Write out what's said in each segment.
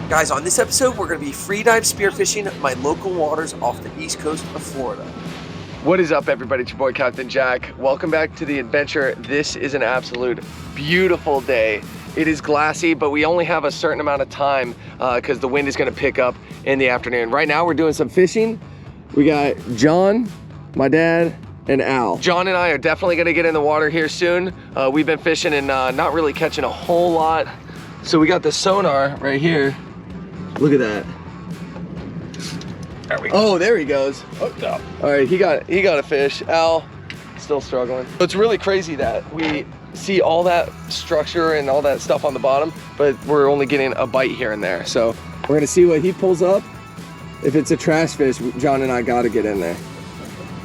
Guys, on this episode, we're going to be freedive spearfishing my local waters off the east coast of Florida. What is up, everybody? It's your boy, Captain Jack. Welcome back to the adventure. This is an absolute beautiful day. It is glassy, but we only have a certain amount of time because the wind is going to pick up in the afternoon. Right now, we're doing some fishing. We got John, my dad, and Al. John and I are definitely going to get in the water here soon. We've been fishing and not really catching a whole lot. So we got the sonar right here. Look at that. There we go. Oh, there he goes. Hooked up. All right, he got a fish. Al, still struggling. It's really crazy that we see all that structure and all that stuff on the bottom, but we're only getting a bite here and there. So we're gonna see what he pulls up. If it's a trash fish, John and I gotta get in there.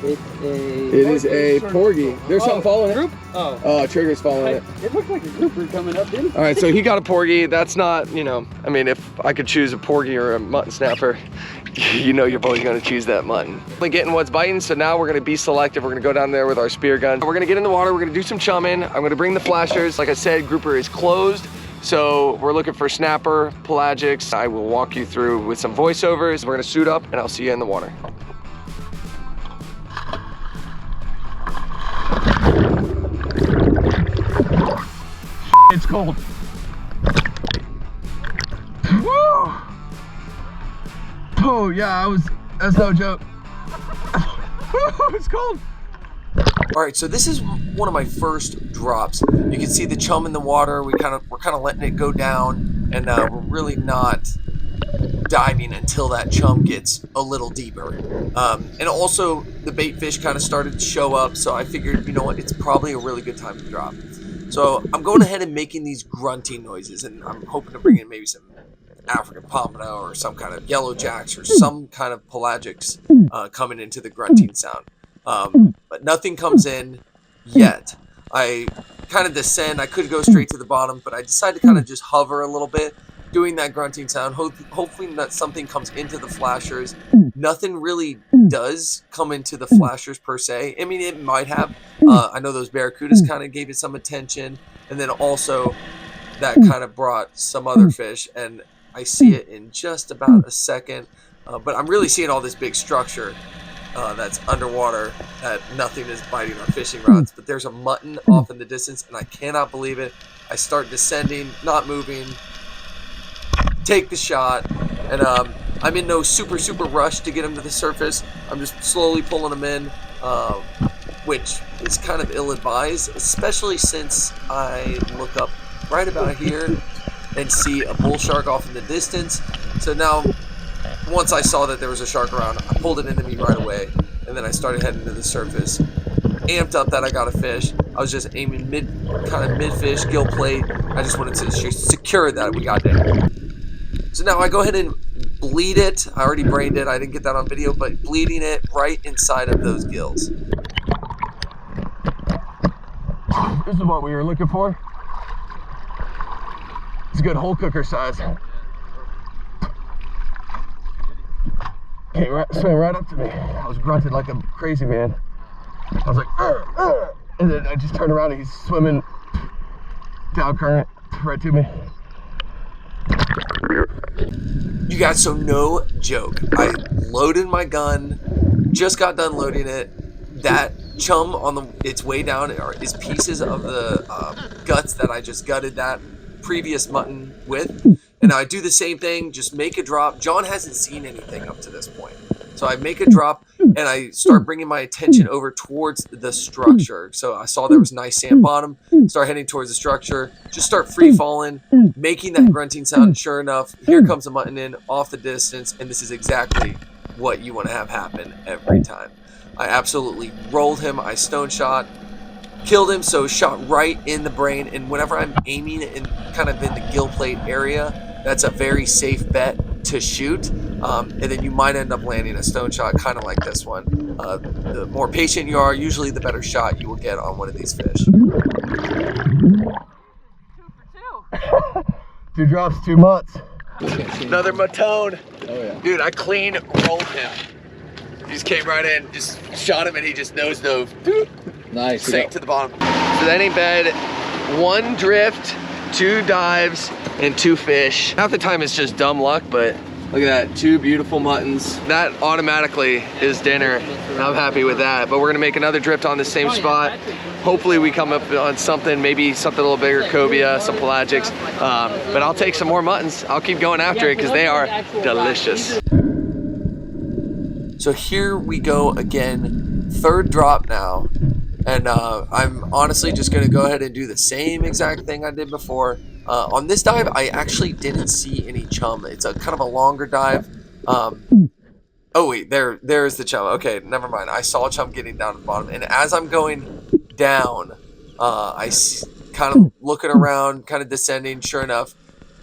It is a porgy. There's something following it. Oh, Trigger's following it. It looked like a grouper coming up, didn't it? All right, so he got a porgy. That's not, you know, I mean, if I could choose a porgy or a mutton snapper, you know you're always gonna choose that mutton. We're getting what's biting, so now we're gonna be selective. We're gonna go down there with our spear gun. We're gonna get in the water, we're gonna do some chumming. I'm gonna bring the flashers. Like I said, grouper is closed, so we're looking for snapper, pelagics. I will walk you through with some voiceovers. We're gonna suit up and I'll see you in the water. It's cold. Woo! Oh yeah, that's no joke. It's cold. All right, so this is one of my first drops. You can see the chum in the water. We're kind of letting it go down, and we're really not diving until that chum gets a little deeper. And also the bait fish kind of started to show up, so I figured, you know what, it's probably a really good time to drop. So I'm going ahead and making these grunting noises, and I'm hoping to bring in maybe some African pompano or some kind of yellow jacks or some kind of pelagics coming into the grunting sound. But nothing comes in yet. I kind of descend. I could go straight to the bottom, but I decided to kind of just hover a little bit, doing that grunting sound, hopefully that something comes into the flashers. Nothing really does come into the flashers per se. I mean, it might have. I know those barracudas kind of gave it some attention, and then also that kind of brought some other fish, and I see it in just about a second. But I'm really seeing all this big structure that's underwater that nothing is biting our fishing rods. But there's a mutton off in the distance, and I cannot believe it. I start descending, not moving, take the shot, and I'm in no super rush to get him to the surface. I'm just slowly pulling him in, which is kind of ill-advised, especially since I look up right about here and see a bull shark off in the distance. So now, once I saw that there was a shark around, I pulled it into me right away, and then I started heading to the surface. Amped up that I got a fish. I was just aiming mid-fish, gill plate. I just wanted to secure that we got there. So now I go ahead and bleed it. I already brained it. I didn't get that on video, but bleeding it right inside of those gills. This is what we were looking for. It's a good hole cooker size. Came swam right up to me. I was grunting like a crazy man. I was like, "Arr!" And then I just turned around and he's swimming down current right to me. You guys, so no joke, I loaded my gun, just got done loading it. That chum on its way down is pieces of the guts that I just gutted that previous mutton with. And now I do the same thing, just make a drop. John hasn't seen anything up to this point. So I make a drop and I start bringing my attention over towards the structure. So I saw there was nice sand bottom, start heading towards the structure, just start free falling, making that grunting sound. And sure enough, here comes a mutton in off the distance, and this is exactly what you want to have happen every time. I absolutely rolled him, I stone shot, killed him, so shot right in the brain. And whenever I'm aiming in kind of in the gill plate area, that's a very safe bet to shoot, and then you might end up landing a stone shot kind of like this one. The more patient you are, usually the better shot you will get on one of these fish. 2 for 2. 2 drops, 2 mutts. Another matone. Oh yeah. Dude, I clean rolled him. He just came right in, just shot him, and he just nose dove. Nice. Sank to the bottom. So that ain't bad. 1 drift, 2 dives, and 2 fish. Half the time it's just dumb luck, but look at that, 2 beautiful muttons. That automatically is dinner. I'm happy with that. But we're gonna make another drift on the same spot. Hopefully we come up on something, maybe something a little bigger, cobia, some pelagics. But I'll take some more muttons. I'll keep going after it because they are delicious. So here we go again, 3rd drop now. And I'm honestly just gonna go ahead and do the same exact thing I did before. On this dive, I actually didn't see any chum. It's a kind of a longer dive. Oh wait, there's the chum. Okay, never mind. I saw chum getting down at the bottom, and as I'm going down, kind of looking around, kind of descending. Sure enough,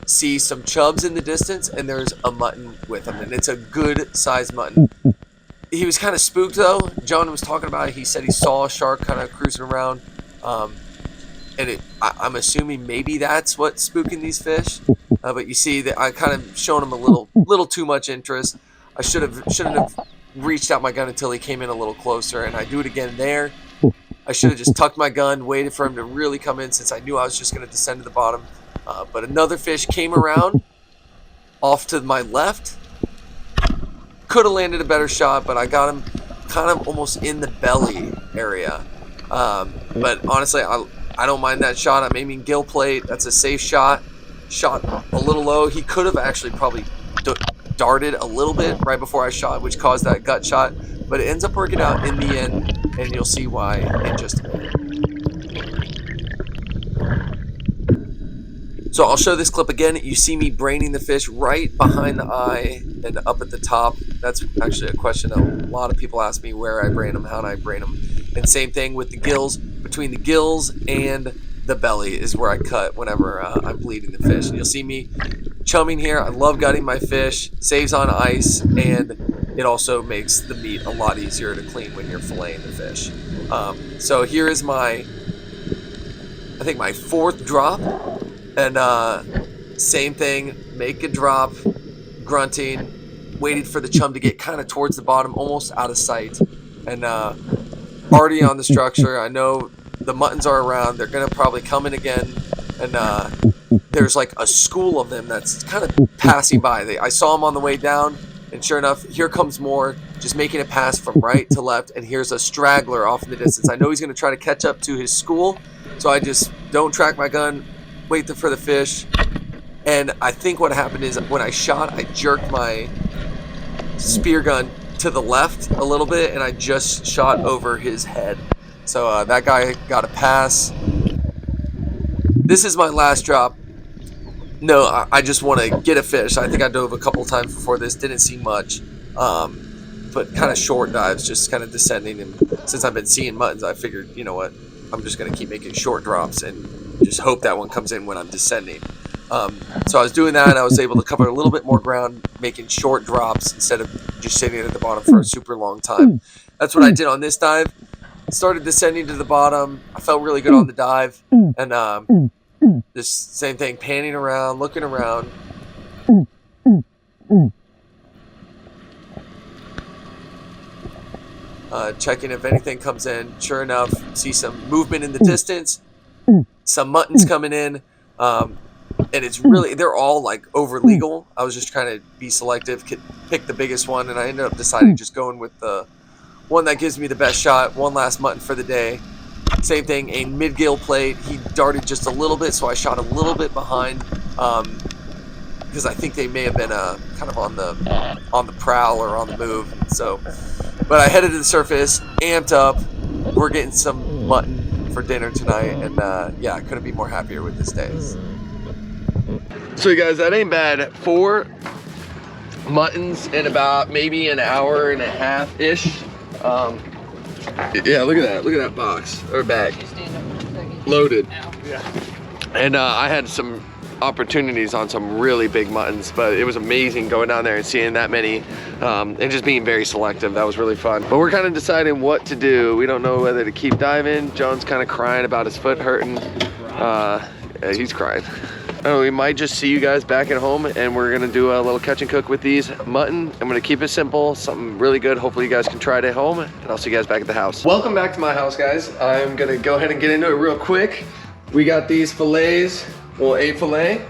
see some chubs in the distance, and there's a mutton with him, and it's a good sized mutton. He was kind of spooked though. John was talking about it. He said he saw a shark kind of cruising around, and I'm assuming maybe that's what's spooking these fish. But you see that I kind of shown him a little too much interest. I shouldn't have reached out my gun until he came in a little closer, and I do it again there. I should have just tucked my gun, waited for him to really come in since I knew I was just going to descend to the bottom. But another fish came around off to my left. Could have landed a better shot, but I got him kind of almost in the belly area. But honestly, I don't mind that shot. I'm aiming gill plate. That's a safe shot. Shot a little low. He could have actually probably darted a little bit right before I shot, which caused that gut shot. But it ends up working out in the end, and you'll see why in just a minute. So I'll show this clip again. You see me braining the fish right behind the eye and up at the top. That's actually a question a lot of people ask me, where I brain them, how do I brain them. And same thing with the gills. Between the gills and the belly is where I cut whenever I'm bleeding the fish. And you'll see me chumming here. I love gutting my fish. Saves on ice, and it also makes the meat a lot easier to clean when you're filleting the fish. So here is I think my 4th drop. And same thing, make a drop, grunting, waited for the chum to get kind of towards the bottom, almost out of sight. And already on the structure, I know the muttons are around. They're going to probably come in again. And there's like a school of them that's kind of passing by. I saw them on the way down, and sure enough, here comes more, just making a pass from right to left. And here's a straggler off in the distance. I know he's going to try to catch up to his school, so I just don't track my gun, wait for the fish. And I think what happened is when I shot, I jerked my spear gun to the left a little bit, and I just shot over his head. So that guy got a pass. This is my last drop. No, I just want to get a fish. I think I dove a couple times before this, didn't see much. But kind of short dives, just kind of descending. And since I've been seeing muttons, I figured, you know what, I'm just going to keep making short drops and just hope that one comes in when I'm descending. So I was doing that, and I was able to cover a little bit more ground, making short drops instead of just sitting at the bottom for a super long time. That's what I did on this dive. Started descending to the bottom. I felt really good on the dive, and just same thing, panning around, looking around. Checking if anything comes in. Sure enough, see some movement in the distance, some muttons coming in, and it's really, they're all like over legal. I was just trying to be selective, pick the biggest one, and I ended up deciding just going with the one that gives me the best shot. One last mutton for the day. Same thing, a mid-gill plate. He darted just a little bit, so I shot a little bit behind, because I think they may have been kind of on the prowl or on the move. So, but I headed to the surface, amped up. We're getting some mutton for dinner tonight, and yeah, I couldn't be more happier with this day. So you guys, that ain't bad. 4 muttons in about maybe an hour and a half ish. Yeah, look at that. Look at that box or bag. Loaded. Yeah. And I had some opportunities on some really big muttons, but it was amazing going down there and seeing that many, and just being very selective. That was really fun. But we're kind of deciding what to do. We don't know whether to keep diving. John's kind of crying about his foot hurting. He's crying. We might just see you guys back at home, and we're gonna do a little catch and cook with these mutton. I'm gonna keep it simple, something really good. Hopefully you guys can try it at home, and I'll see you guys back at the house. Welcome back to my house, guys. I'm gonna go ahead and get into it real quick. We got these fillets, well, a fillet,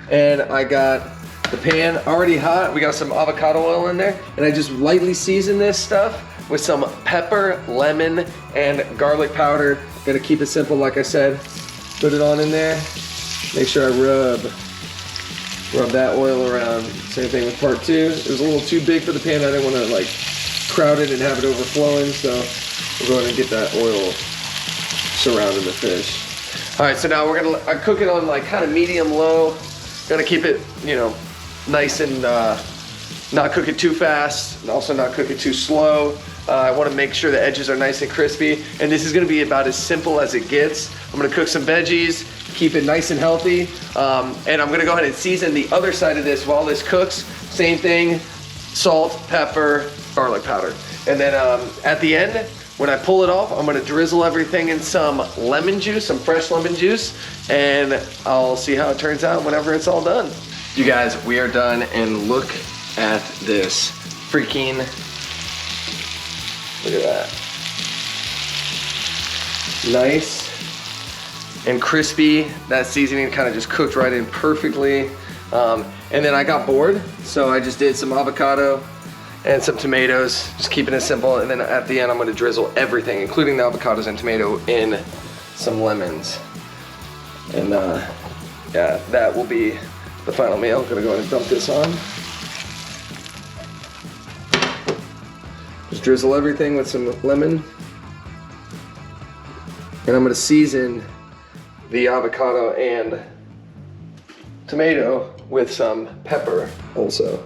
And I got the pan already hot. We got some avocado oil in there. And I just lightly season this stuff with some pepper, lemon, and garlic powder. Gonna keep it simple, like I said. Put it on in there. Make sure I rub that oil around. Same thing with part 2. It was a little too big for the pan. I didn't want to like crowd it and have it overflowing, so we'll go ahead and get that oil surrounding the fish. All right, so now we're gonna cook it on like kind of medium low. Gonna keep it, you know, nice and not cook it too fast, and also not cook it too slow. I want to make sure the edges are nice and crispy, and this is going to be about as simple as it gets. I'm going to cook some veggies, keep it nice and healthy, and I'm going to go ahead and season the other side of this while this cooks. Same thing, salt, pepper, garlic powder. And then at the end, when I pull it off, I'm going to drizzle everything in some lemon juice, some fresh lemon juice, and I'll see how it turns out whenever it's all done. You guys, we are done, and look at this freaking, look at that. Nice and crispy. That seasoning kind of just cooked right in perfectly. And then I got bored, so I just did some avocado and some tomatoes, just keeping it simple. And then at the end, I'm gonna drizzle everything, including the avocados and tomato, in some lemons. And yeah, that will be the final meal. I'm gonna go ahead and dump this on. Just drizzle everything with some lemon. And I'm gonna season the avocado and tomato with some pepper also.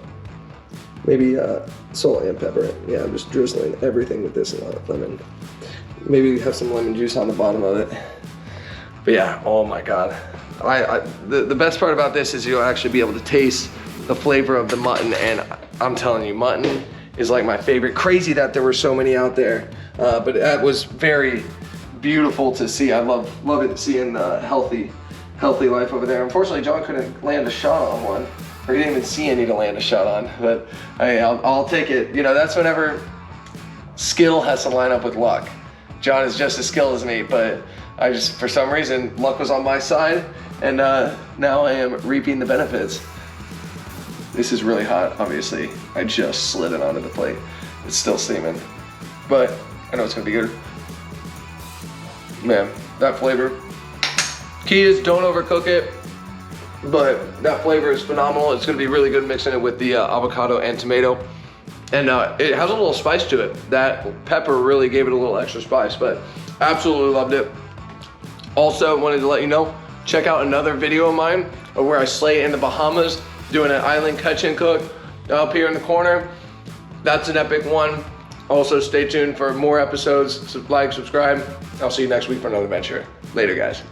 Maybe salt and pepper. Yeah, I'm just drizzling everything with this lemon. Maybe have some lemon juice on the bottom of it. But yeah, oh my God. The best part about this is you'll actually be able to taste the flavor of the mutton, and I'm telling you, mutton is like my favorite. Crazy that there were so many out there, but that was very beautiful to see. I love it seeing healthy life over there. Unfortunately, John couldn't land a shot on one, or he didn't even see any to land a shot on, but hey, I'll take it. You know, that's whenever skill has to line up with luck. John is just as skilled as me, but I just, for some reason, luck was on my side, and now I am reaping the benefits. This is really hot, obviously. I just slid it onto the plate. It's still steaming, but I know it's gonna be good. Man, that flavor. Key is don't overcook it, but that flavor is phenomenal. It's gonna be really good mixing it with the avocado and tomato. And it has a little spice to it. That pepper really gave it a little extra spice, but absolutely loved it. Also, wanted to let you know, check out another video of mine of where I slay in the Bahamas, doing an island catch and cook up here in the corner. That's an epic one. Also, stay tuned for more episodes. Like, subscribe. I'll see you next week for another adventure. Later, guys.